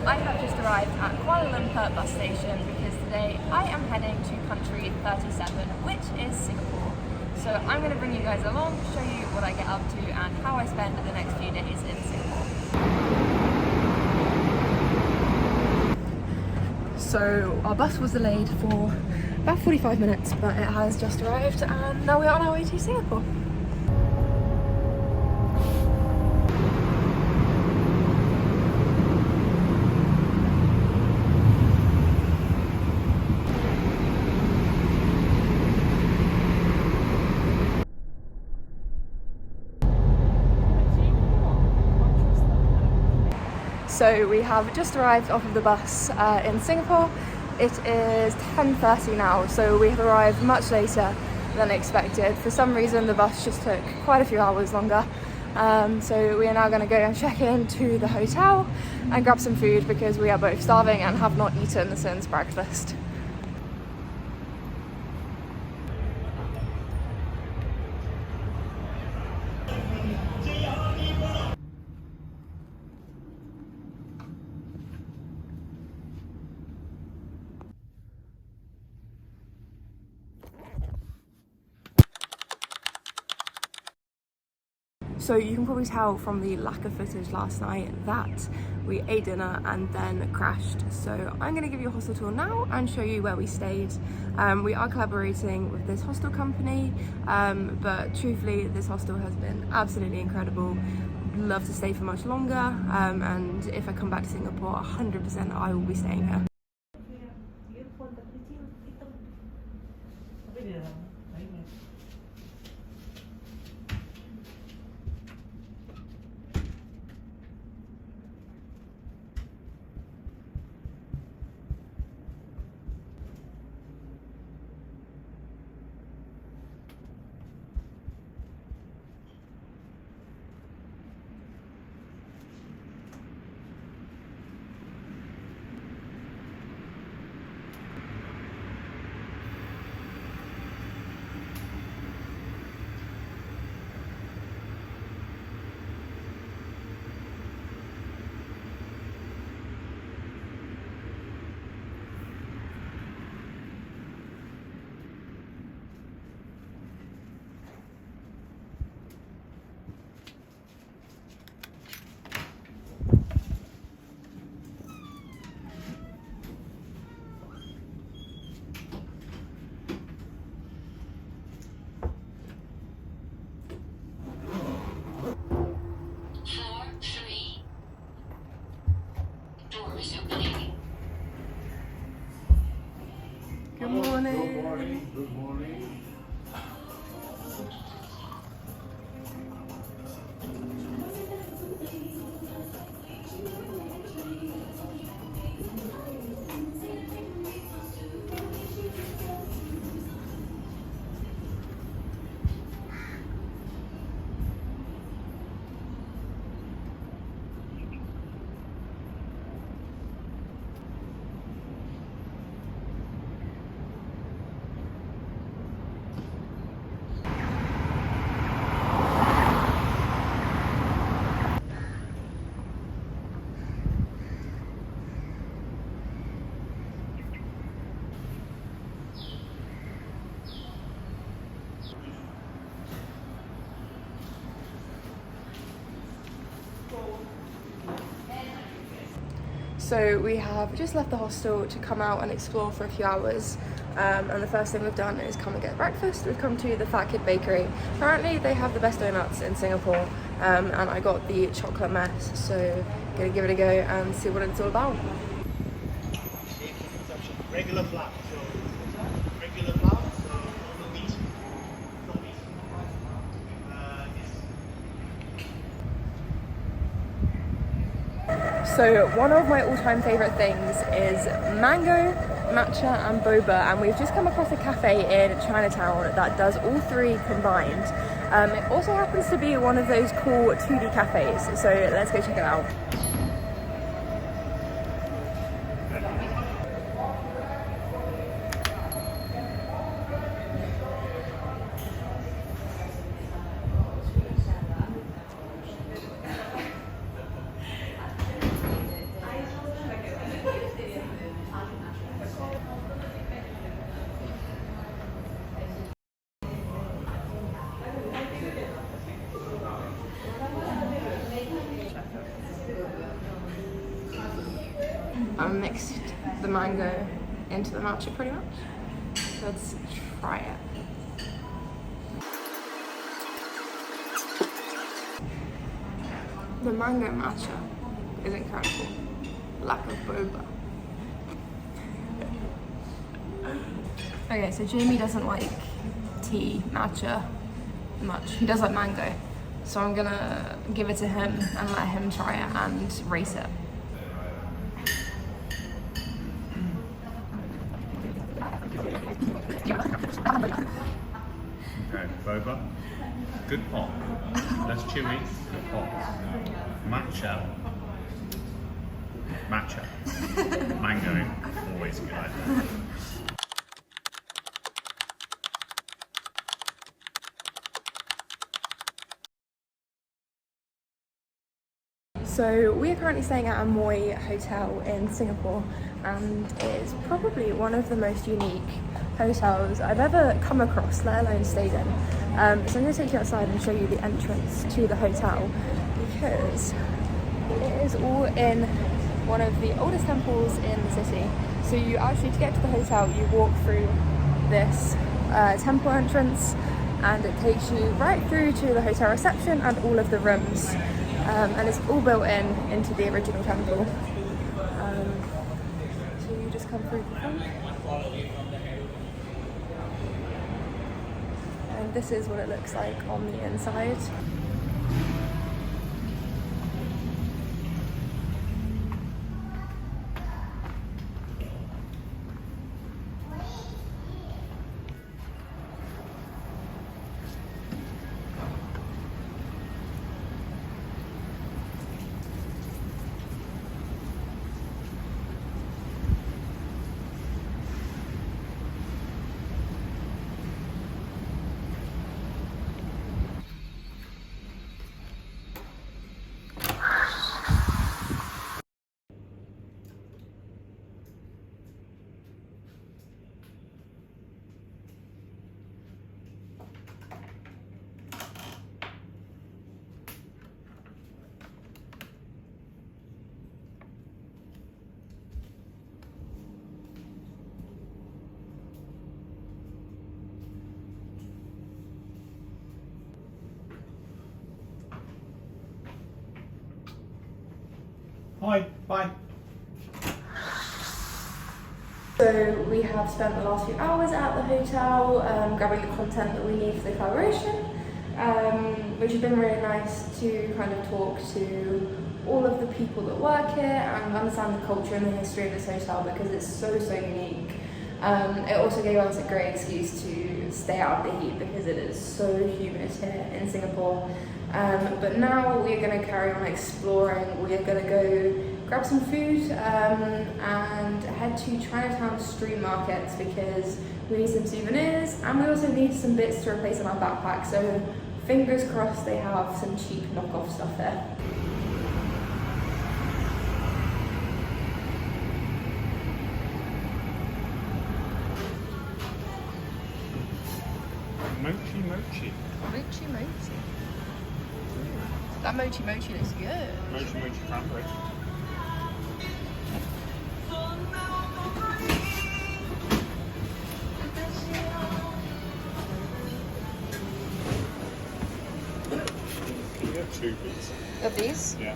I have just arrived at Kuala Lumpur bus station because today I am heading to country 37, which is Singapore. So I'm going to bring you guys along, show you what I get up to and how I spend the next few days in Singapore. So our bus was delayed for about 45 minutes, but it has just arrived and now we are on our way to Singapore. So we have just arrived off of the bus in Singapore. It is 10:30 now, so we have arrived much later than expected. For some reason the bus just took quite a few hours longer. So we are now going to go and check into the hotel and grab some food because we are both starving and have not eaten since breakfast. So you can probably tell from the lack of footage last night that we ate dinner and then crashed. So I'm going to give you a hostel tour now and show you where we stayed. We are collaborating with this hostel company, but truthfully this hostel has been absolutely incredible. Would love to stay for much longer, and if I come back to Singapore, 100% I will be staying here. Good morning. Good morning. Good morning. So we have just left the hostel to come out and explore for a few hours, and the first thing we've done is come and get breakfast. We've come to the Fat Kid Bakery. Apparently they have the best donuts in Singapore, and I got the chocolate mess, so gonna give it a go and see what it's all about. Regular flour. So regular flour. So no wheat. No wheat. So one of my all-time favourite things is mango, matcha and boba, and we've just come across a cafe in Chinatown that does all three combined. It also happens to be one of those cool 2D cafes, so let's go check it out. mixed the mango into the matcha pretty much. Let's try it. The mango matcha is incredible. Lack of boba. Okay, so Jamie doesn't like tea, matcha much. He does like mango. So I'm gonna give it to him and let him try it and rate it. Okay, boba. Good pop. Less chewy, good pop. Matcha. Mango, always a good idea. So we are currently staying at a Moi hotel in Singapore, and it is probably one of the most unique hotels I've ever come across, let alone stayed in. So I'm going to take you outside and show you the entrance to the hotel, because it is all in one of the oldest temples in the city. So you actually, to get to the hotel, you walk through this temple entrance, and it takes you right through to the hotel reception and all of the rooms. And it's all built into the original temple. So you just come through the front. And this is what it looks like on the inside. Hi, bye. So we have spent the last few hours at the hotel grabbing the content that we need for the collaboration, which has been really nice to kind of talk to all of the people that work here and understand the culture and the history of this hotel, because it's so unique. It also gave us a great excuse to stay out of the heat because it is so humid here in Singapore. But now we are going to carry on exploring. We are going to go grab some food and head to Chinatown street markets because we need some souvenirs, and we also need some bits to replace in our backpack. So fingers crossed they have some cheap knockoff stuff there. Mochi mochi. Mochi mochi. That mochi mochi looks good. Mochi mochi cranberry. Can you get 2 please? Of these? Yeah.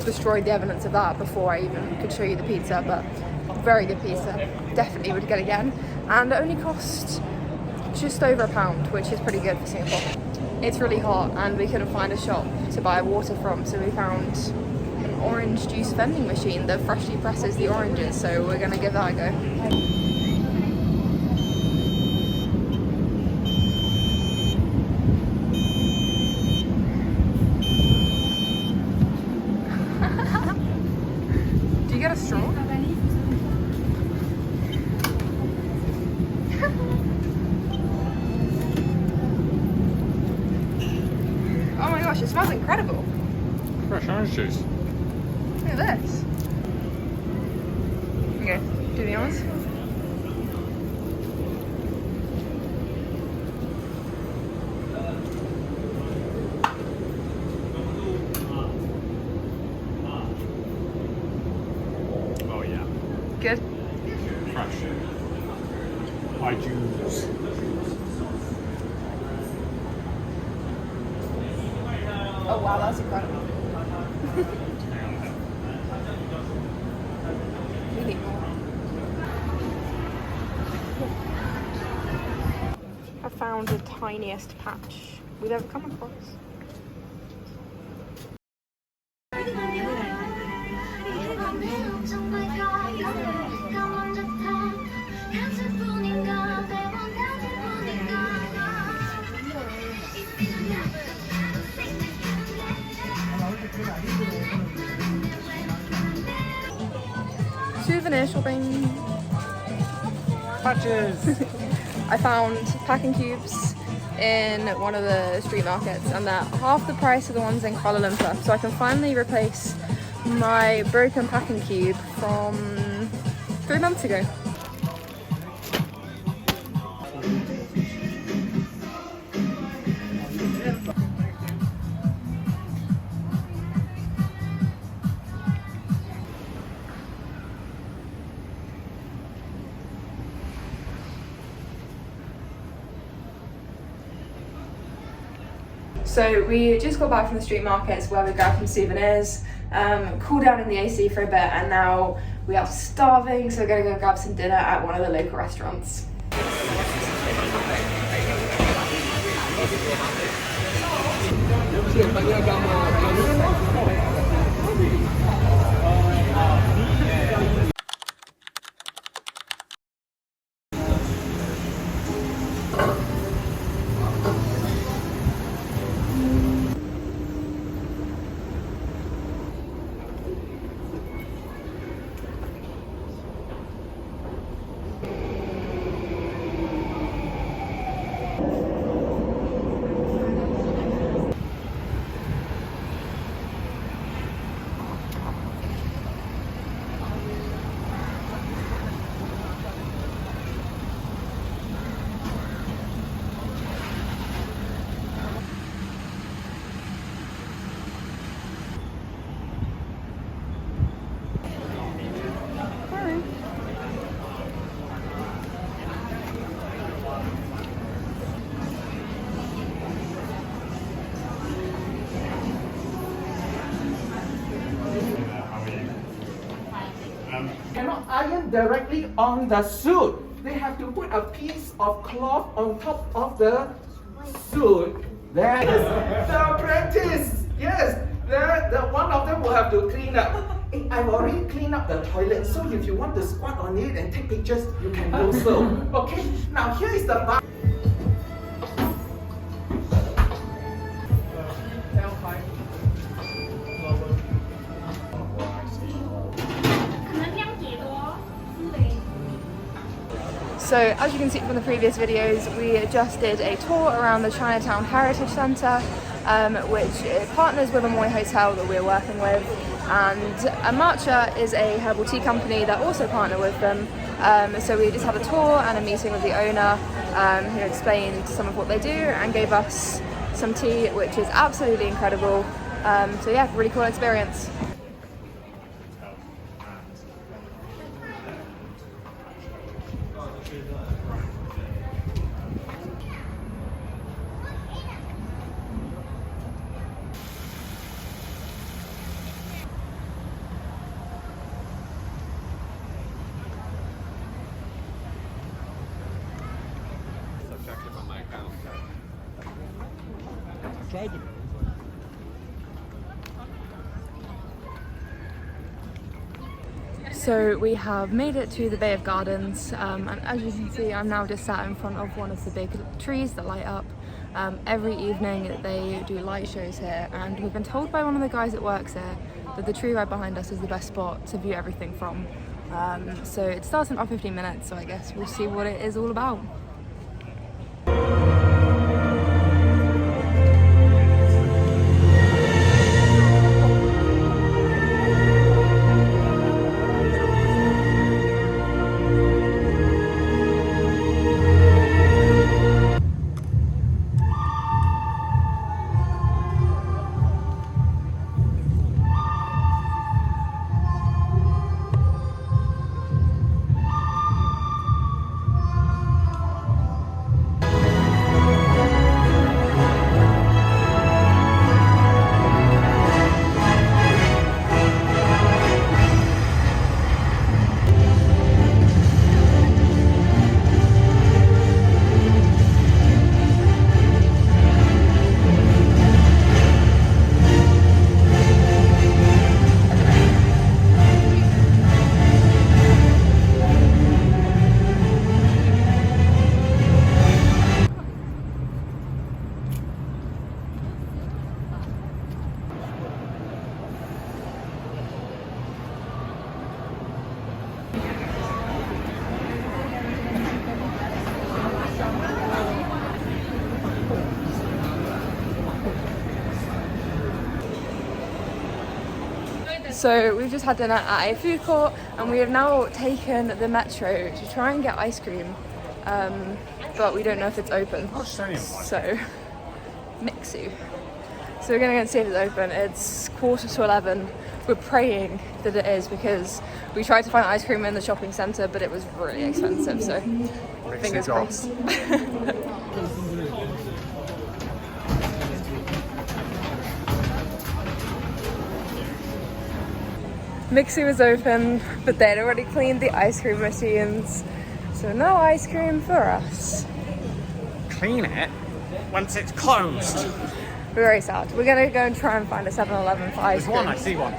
Destroyed the evidence of that before I even could show you the pizza, but very good pizza. Definitely would get again. And it only cost just over £1, which is pretty good for Singapore. It's really hot and we couldn't find a shop to buy water from, so we found an orange juice vending machine that freshly presses the oranges, so we're gonna give that a go. Get a straw? Oh my gosh, it smells incredible. Fresh orange juice. Look at this. Okay, do the honors. Good. Fresh. I juice. Oh wow, that's incredible. Really more. I found the tiniest patch we've ever come across. Souvenir shopping. Patches! I found packing cubes in one of the street markets and they're half the price of the ones in Kuala Lumpur. So I can finally replace my broken packing cube from 3 months ago. So we just got back from the street markets where we grabbed some souvenirs, cooled down in the AC for a bit, and now we are starving, so we're gonna go grab some dinner at one of the local restaurants. Cannot iron directly on the suit. They have to put a piece of cloth on top of the suit. That is the apprentice. Yes, the one of them will have to clean up. Hey, I've already cleaned up the toilet, so if you want to squat on it and take pictures, you can do so. Okay, now here is the bar. So as you can see from the previous videos, we just did a tour around the Chinatown Heritage Centre, which partners with a Moy Hotel that we're working with, and Matcha is a herbal tea company that also partner with them. So we just had a tour and a meeting with the owner, who explained some of what they do and gave us some tea, which is absolutely incredible. So yeah, really cool experience. So we have made it to the Bay of Gardens, and as you can see, I'm now just sat in front of one of the big trees that light up. Every evening they do light shows here, and we've been told by one of the guys that works here that the tree right behind us is the best spot to view everything from. So it starts in about 15 minutes, so I guess we'll see what it is all about. So we've just had dinner at a food court and we have now taken the metro to try and get ice cream, but we don't know if it's open. So, Mixu. So we're gonna go and see if it's open. It's 11:15. We're praying that it is because we tried to find ice cream in the shopping centre, but it was really expensive. So fingers crossed. Mixu was open, but they'd already cleaned the ice cream machines, so no ice cream for us. Clean it once it's closed. We're very sad. We're gonna go and try and find a 7-Eleven for ice cream. There's one, I see one.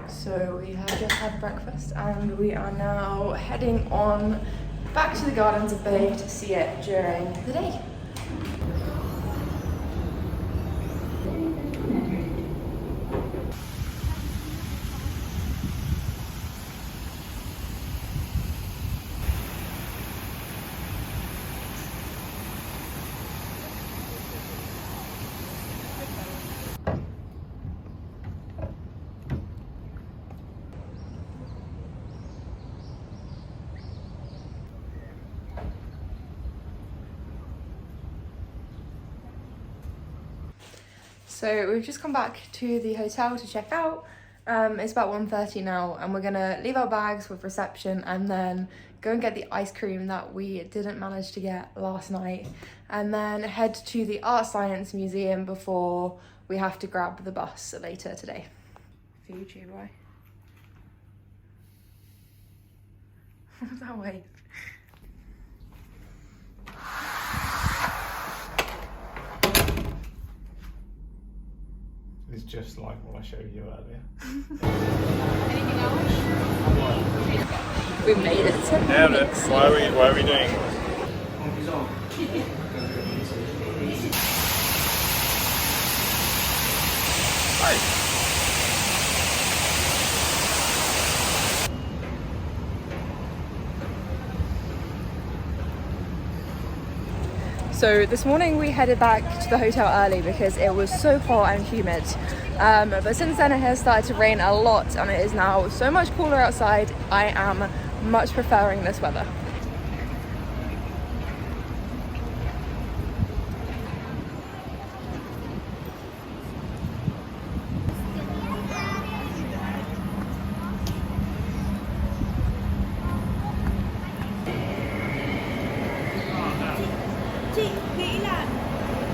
So we have just had breakfast and we are now heading on back to the Gardens of Bay to see it during the day. So we've just come back to the hotel to check out. It's about 1:30 now and we're gonna leave our bags with reception and then go and get the ice cream that we didn't manage to get last night and then head to the Art Science Museum before we have to grab the bus later today. For YouTube, why? What's that wave? It's just like what I showed you earlier. Anything else? We made it to Mixu. Why are we doing this? Hi. So this morning we headed back to the hotel early because it was so hot and humid. But since then it has started to rain a lot and it is now so much cooler outside. I am much preferring this weather. Chị nghĩ là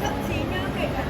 thậm chí nhá, kể cả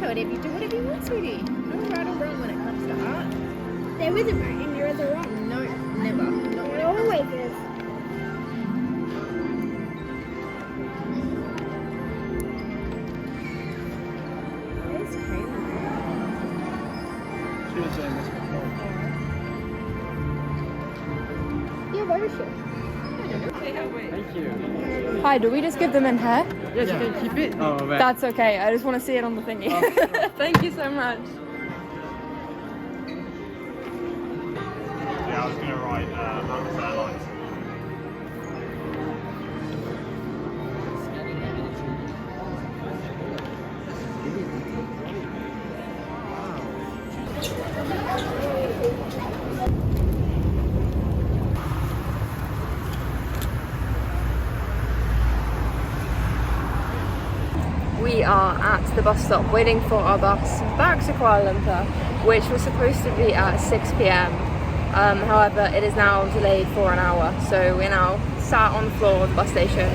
whatever you do, whatever you want, sweetie. No right or wrong when it comes to art. There isn't right and there isn't wrong. No, never. No, it always is. Where's Kayla? She was doing this before. Yeah, where is she? Thank you. Hi, do we just give them in here? Yes, you can keep it. Oh, right. That's okay, I just want to see it on the thingy. Thank you so much. Yeah, I was going to write London Airlines. We are at the bus stop waiting for our bus back to Kuala Lumpur, which was supposed to be at 6 p.m. However, it is now delayed for an hour, so we're now sat on the floor of the bus station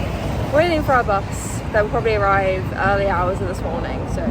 waiting for our bus that will probably arrive early hours of this morning. So